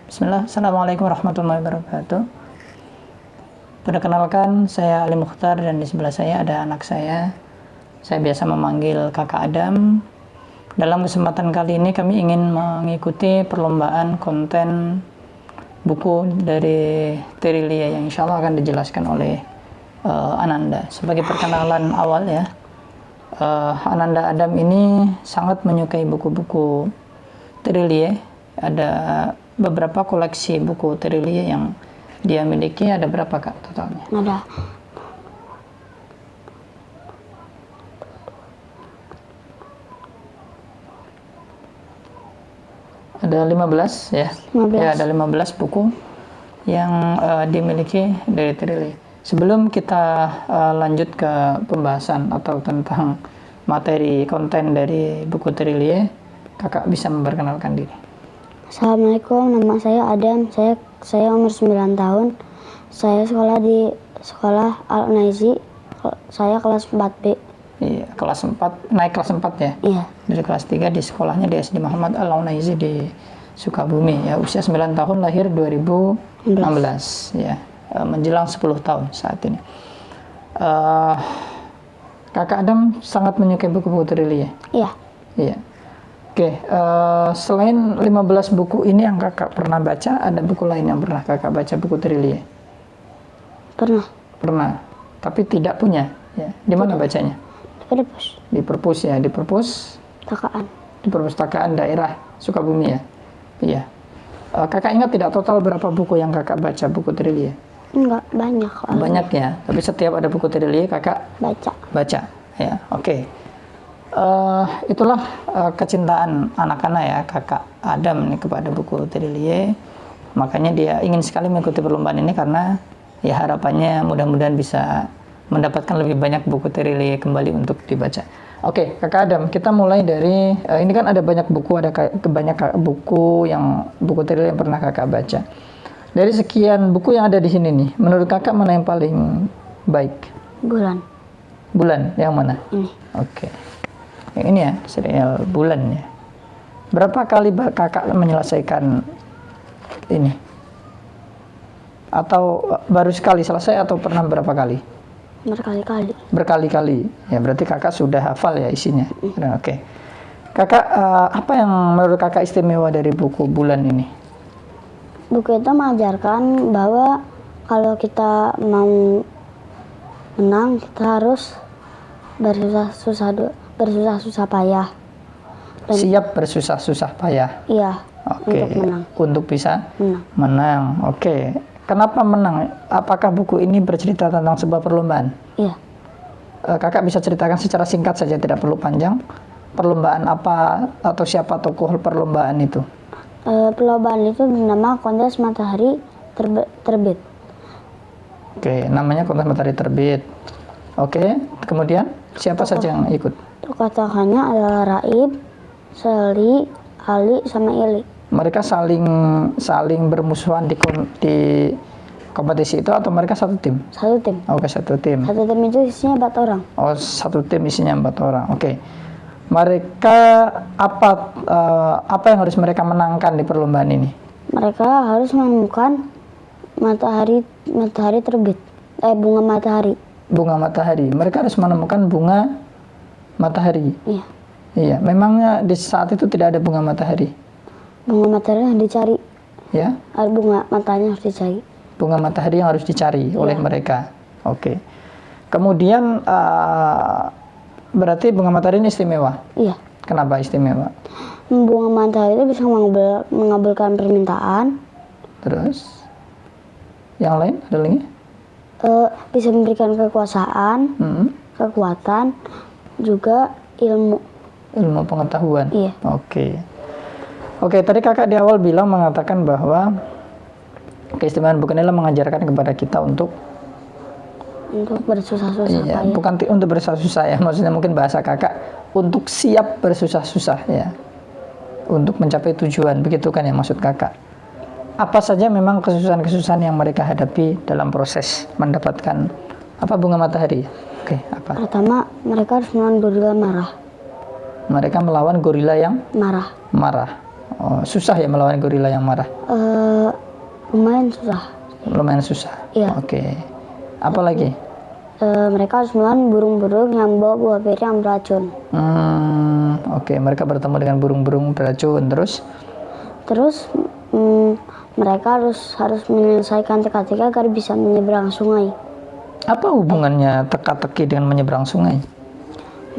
Bismillah, Assalamualaikum warahmatullahi wabarakatuh. Perkenalkan, saya Ali Mukhtar dan di sebelah saya ada anak saya. Saya biasa memanggil Kakak Adam. Dalam kesempatan kali ini kami ingin mengikuti perlombaan konten buku dari Terilia yang insya Allah akan dijelaskan oleh Ananda. Sebagai perkenalan awal ya, Ananda Adam ini sangat menyukai buku-buku Terilia. Ada beberapa koleksi buku Terilia yang dia miliki. Ada berapa Kak totalnya? Ada 15 ya. 15. Ya, ada 15 buku yang dimiliki dari Terilia. Sebelum kita lanjut ke pembahasan atau tentang materi konten dari buku Terilia, Kakak bisa memperkenalkan diri. Assalamualaikum, nama saya Adam. Saya umur 9 tahun. Saya sekolah di sekolah Al-Naizi. Saya kelas 4B. Iya, kelas 4, naik kelas 4 ya? Iya. Dari kelas 3 di sekolahnya di SD Muhammad Al-Naizi di Sukabumi ya. Usia 9 tahun, lahir 2016 ya. Menjelang 10 tahun saat ini. Kakak Adam sangat menyukai buku-buku Terilia. Iya. Iya. Oke, selain 15 buku ini yang kakak pernah baca, ada buku lain yang pernah kakak baca buku Terilia? Pernah. Pernah, tapi tidak punya. Ya. Di mana bacanya? Perpus. Di perpus ya, di perpus. Takaan. Di perpustakaan daerah Sukabumi ya. Iya. Kakak ingat tidak total berapa buku yang kakak baca buku Terilia? Enggak banyak. Banyak ya, tapi setiap ada buku Terilia kakak baca. Ya, oke. Itulah kecintaan anak-anak ya kakak Adam nih kepada buku Terilia. Makanya dia ingin sekali mengikuti perlombaan ini karena ya harapannya mudah-mudahan bisa mendapatkan lebih banyak buku Terilia kembali untuk dibaca. Oke, kakak Adam, kita mulai dari ini kan ada banyak buku, ada banyak buku Terilia yang pernah kakak baca. Dari sekian buku yang ada di sini nih, menurut kakak mana yang paling baik? Bulan yang mana? Ini. Oke. Yang ini ya, serial Bulan ya. Berapa kali kakak menyelesaikan ini? Atau baru sekali selesai atau pernah berapa kali? Berkali-kali. Berkali-kali. Ya berarti kakak sudah hafal ya isinya. Oke. Kakak, apa yang menurut kakak istimewa dari buku Bulan ini? Buku itu mengajarkan bahwa kalau kita mau menang, kita harus bersusah-susah payah. Siap bersusah-susah payah. Iya. Oke. Untuk menang. Untuk bisa Menang. menang. Oke. Kenapa menang? Apakah buku ini bercerita tentang sebuah perlombaan? Iya. Kakak bisa ceritakan secara singkat saja, tidak perlu panjang. Perlombaan apa atau siapa tokoh perlombaan itu? Perlombaan itu bernama Kontes Matahari Terbit. Oke, namanya Kontes Matahari Terbit. Oke, kemudian siapa saja yang ikut? Tokoh-tokohnya adalah Raib, Seli, Ali, sama Ili. Mereka saling bermusuhan di kompetisi itu atau mereka satu tim? Satu tim. Oke, satu tim. Satu tim itu isinya 4 orang. Oh, satu tim isinya 4 orang. Oke. Mereka apa yang harus mereka menangkan di perlombaan ini? Mereka harus menemukan matahari terbit. Bunga matahari. Bunga matahari. Mereka harus menemukan bunga matahari. Iya. Iya. Memangnya di saat itu tidak ada bunga matahari? Bunga matahari yang dicari. Ya. Bunga matahari harus dicari. Bunga matahari yang harus dicari oleh mereka. Oke. Kemudian berarti bunga matahari ini istimewa? Iya. Kenapa istimewa? Bunga matahari itu bisa mengabulkan permintaan. Terus? Yang lain? Ada lagi? Bisa memberikan kekuasaan, kekuatan, juga ilmu. Ilmu pengetahuan? Iya. Oke, tadi kakak di awal bilang mengatakan bahwa keistimewaan buku ini mengajarkan kepada kita untuk bersusah-susah iya, payah. bukan untuk bersusah-susah ya, maksudnya mungkin bahasa kakak untuk siap bersusah-susah ya, untuk mencapai tujuan, begitu kan ya maksud kakak. Apa saja memang kesusahan-kesusahan yang mereka hadapi dalam proses mendapatkan bunga matahari? Oke, apa? Pertama, mereka harus melawan gorila marah. Mereka melawan gorila yang Marah. marah. Oh, susah ya melawan gorila yang marah. lumayan susah. Lumayan susah. Iya. Oke. Apa lagi? Mereka harus melawan burung-burung yang bawa buah beri yang beracun. Oke, mereka bertemu dengan burung-burung beracun. Terus Mereka harus menyelesaikan teka-teki agar bisa menyeberang sungai. apa hubungannya teka-teki dengan menyeberang sungai?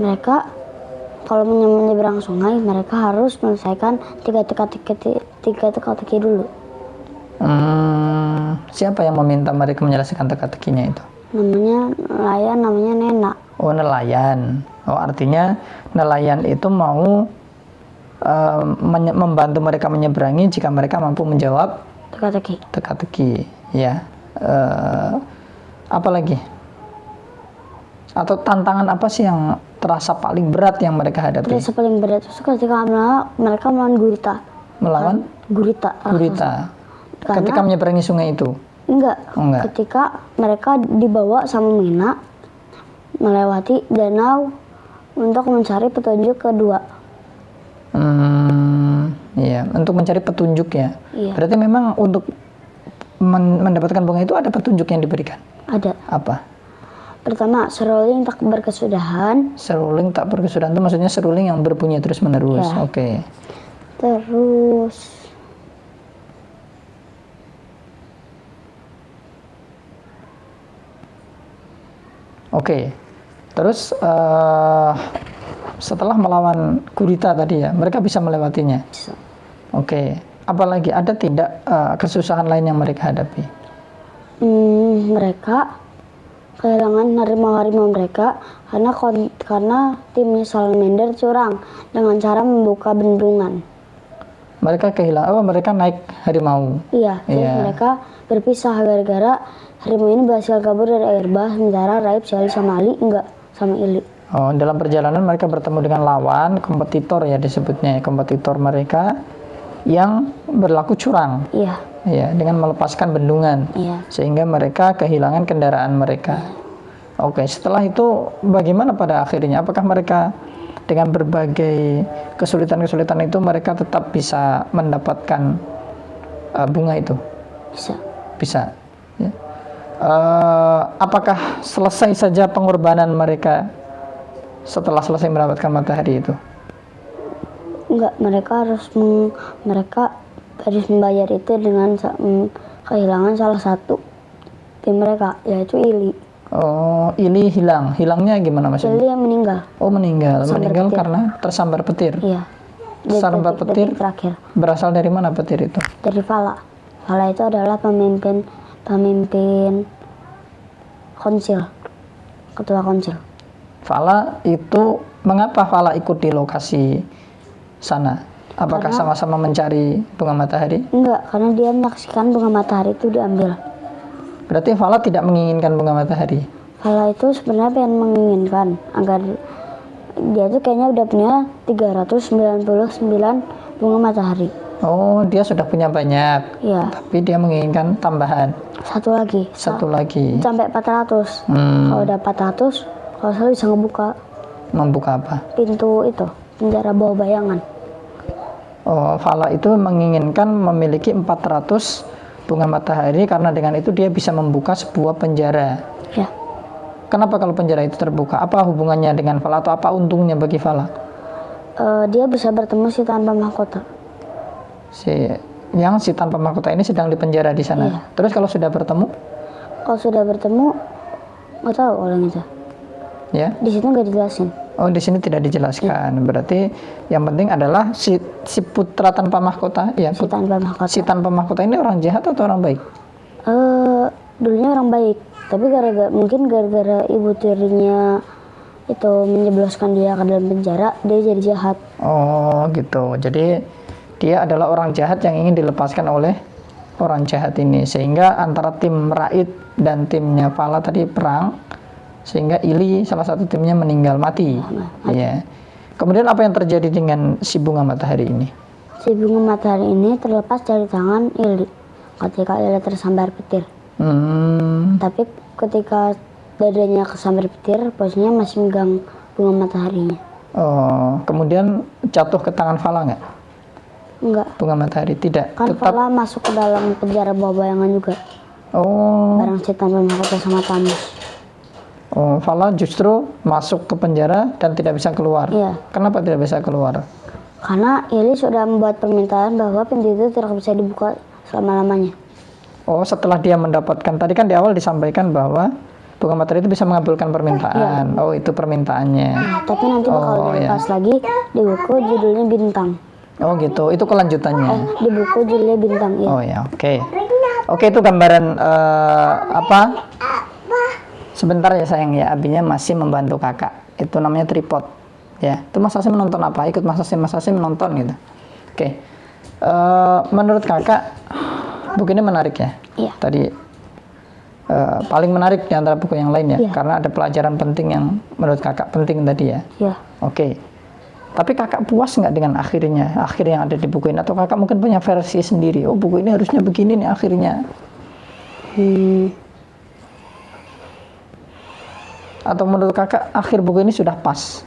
Mereka kalau menyeberang sungai, mereka harus menyelesaikan tiga teka-teki dulu. Siapa yang meminta mereka menyelesaikan teka-tekinya itu? Namanya nelayan, namanya Nena. Oh, nelayan. Oh, artinya nelayan itu mau membantu mereka menyeberangi jika mereka mampu menjawab teka-teki. Ya. Apa lagi? Atau tantangan apa sih yang terasa paling berat yang mereka hadapi? Terasa paling berat itu ketika mereka melawan gurita. Melawan gurita. Ketika menyeberangi sungai itu? Enggak. Enggak. Ketika mereka dibawa sama Nena melewati danau untuk mencari petunjuk kedua. Iya, untuk mencari petunjuk ya. Iya. Berarti memang untuk mendapatkan bunga itu ada petunjuk yang diberikan? Ada. Apa? Pertama, seruling tak berkesudahan. Seruling tak berkesudahan itu maksudnya seruling yang berbunyi terus menerus. Ya. Oke. Terus Terus setelah melawan gurita tadi ya, mereka bisa melewatinya. bisa. Apalagi ada tidak kesusahan lain yang mereka hadapi? Mereka kehilangan harimau-harimau mereka karena timnya salamander curang dengan cara membuka bendungan. Mereka kehilangan, mereka naik harimau. Iya, terus mereka berpisah gara-gara harimau ini berhasil kabur dari air bah, sementara Raib, Sally, sama Ali enggak, sama Ili. Oh, dalam perjalanan mereka bertemu dengan lawan, kompetitor ya disebutnya, kompetitor mereka yang berlaku curang. Iya. Ya, dengan melepaskan bendungan. Iya. Sehingga mereka kehilangan kendaraan mereka. Setelah itu bagaimana pada akhirnya? Apakah mereka dengan berbagai kesulitan-kesulitan itu mereka tetap bisa mendapatkan bunga itu? Bisa. Ya. Apakah selesai saja pengorbanan mereka setelah selesai mendapatkan matahari itu? Enggak, mereka harus membayar itu dengan kehilangan salah satu tim mereka, yaitu Ili. Oh, Ili hilang. Hilangnya gimana maksudnya? Ili yang meninggal. Oh, meninggal. Meninggal petir. karena tersambar petir. Iya. Tersambar petir terakhir. Berasal dari mana petir itu? Dari Fala. Fala itu adalah pemimpin konsil. Ketua konsil. Fala itu, mengapa Fala ikut di lokasi sana? Apakah sama-sama mencari bunga matahari? Enggak, karena dia menyaksikan bunga matahari itu diambil. Berarti Fala tidak menginginkan bunga matahari? Fala itu sebenarnya pengen menginginkan agar dia tuh kayaknya udah punya 399 bunga matahari. Oh, dia sudah punya banyak. Iya. Tapi dia menginginkan tambahan. Satu lagi. Sampai 400. Kalau udah 400, kalau saya bisa membuka apa? Pintu itu, penjara bawah bayangan. Oh, Fala itu menginginkan memiliki 400 bunga matahari karena dengan itu dia bisa membuka sebuah penjara. Ya. Kenapa kalau penjara itu terbuka? Apa hubungannya dengan Fala atau apa untungnya bagi Fala? Dia bisa bertemu si tanpa mahkota. Si tanpa mahkota ini sedang dipenjara di sana. Iya. Terus kalau sudah bertemu? Kalau sudah bertemu, nggak tahu orang itu. Ya. Di sini nggak dijelasin. Oh, di sini tidak dijelaskan. Ya. Berarti yang penting adalah si putra tanpa mahkota, ya. Si tanpa mahkota ini orang jahat atau orang baik? Dulunya orang baik, tapi mungkin gara-gara ibu tirinya itu menjebloskan dia ke dalam penjara, dia jadi jahat. Oh, gitu. Jadi dia adalah orang jahat yang ingin dilepaskan oleh orang jahat ini, sehingga antara tim Raid dan timnya Fala tadi perang, sehingga Ili salah satu timnya meninggal mati. Ya. Kemudian apa yang terjadi dengan si bunga matahari ini? Si bunga matahari ini terlepas dari tangan Ili ketika Ili tersambar petir. Tapi ketika badannya kesambar petir, posisinya masih megang bunga mataharinya. Oh, kemudian jatuh ke tangan Fala nggak? Enggak. Bunga matahari tidak. Kan Tetap. Vala masuk ke dalam penjara bawah bayangan juga. Oh. Bareng Citan Mahkota sama Thanos. Oh, Vala justru masuk ke penjara dan tidak bisa keluar. Iya. Kenapa tidak bisa keluar? Karena Ili sudah membuat permintaan bahwa pintu itu tidak bisa dibuka selama-lamanya. Oh, setelah dia mendapatkan, tadi kan di awal disampaikan bahwa bunga matahari itu bisa mengabulkan permintaan. Oh, itu permintaannya. Tapi nanti bakal dilepas lagi di buku judulnya Bintang. Oh gitu, itu kelanjutannya. Di buku judulnya Bintang, ya. Oh ya, oke. Oke, itu gambaran apa? Sebentar ya sayang ya, abinya masih membantu kakak. Itu namanya tripod. Ya, itu Mas Hasim menonton apa? Ikut Mas Hasim menonton gitu. Oke. Menurut kakak, buku ini menarik ya? Iya. Tadi paling menarik di antara buku yang lain ya, Iya. karena ada pelajaran penting yang menurut kakak penting tadi ya. Iya. Oke. Tapi kakak puas nggak dengan akhir yang ada di buku ini? Atau kakak mungkin punya versi sendiri? Oh, buku ini harusnya begini nih akhirnya. Atau menurut kakak akhir buku ini sudah pas?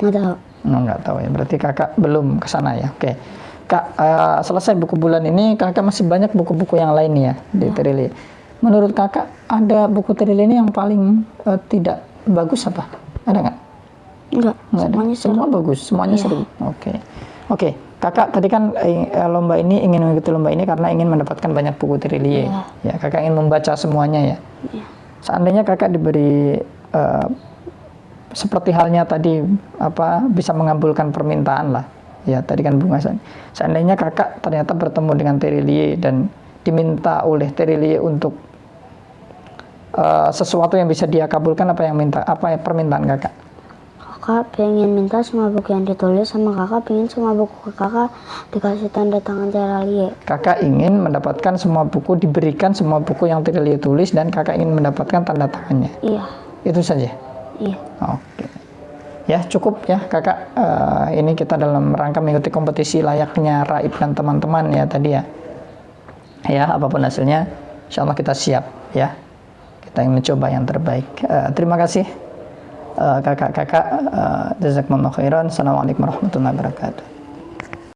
Nggak tahu. Nggak tahu ya. Berarti kakak belum ke sana ya. Oke. Kak, selesai buku bulan ini, kakak masih banyak buku-buku yang lain ya di Trilly. Menurut kakak, ada buku Trilly ini yang paling tidak bagus apa? Ada nggak? Enggak. Nggak ada. Semuanya seru. Semua bagus, semuanya seru. Oke. Kakak tadi kan lomba ini ingin mengikuti lomba ini karena ingin mendapatkan banyak buku Trilly. Ya, kakak ingin membaca semuanya ya. Seandainya kakak diberi seperti halnya tadi bisa mengabulkan permintaan lah. Ya, tadi kan Bunga. Seandainya kakak ternyata bertemu dengan Trilly dan diminta oleh Trilly untuk sesuatu yang bisa dia kabulkan, apa permintaan kakak? Kakak pengen minta semua buku yang ditulis, sama kakak pengen semua buku kakak dikasih tanda tangan Trilly. Kakak ingin mendapatkan semua buku, diberikan semua buku yang Trilly tulis, dan kakak ingin mendapatkan tanda tangannya. Iya. Itu saja. Iya. Oke. Ya, cukup ya kakak. Ini kita dalam rangka mengikuti kompetisi layaknya Raib dan teman-teman ya tadi ya. Ya, apapun hasilnya, insya Allah kita siap ya. Kita ingin mencoba yang terbaik. Terima kasih kakak-kakak. Jazakumullah khairan. Assalamualaikum warahmatullahi wabarakatuh.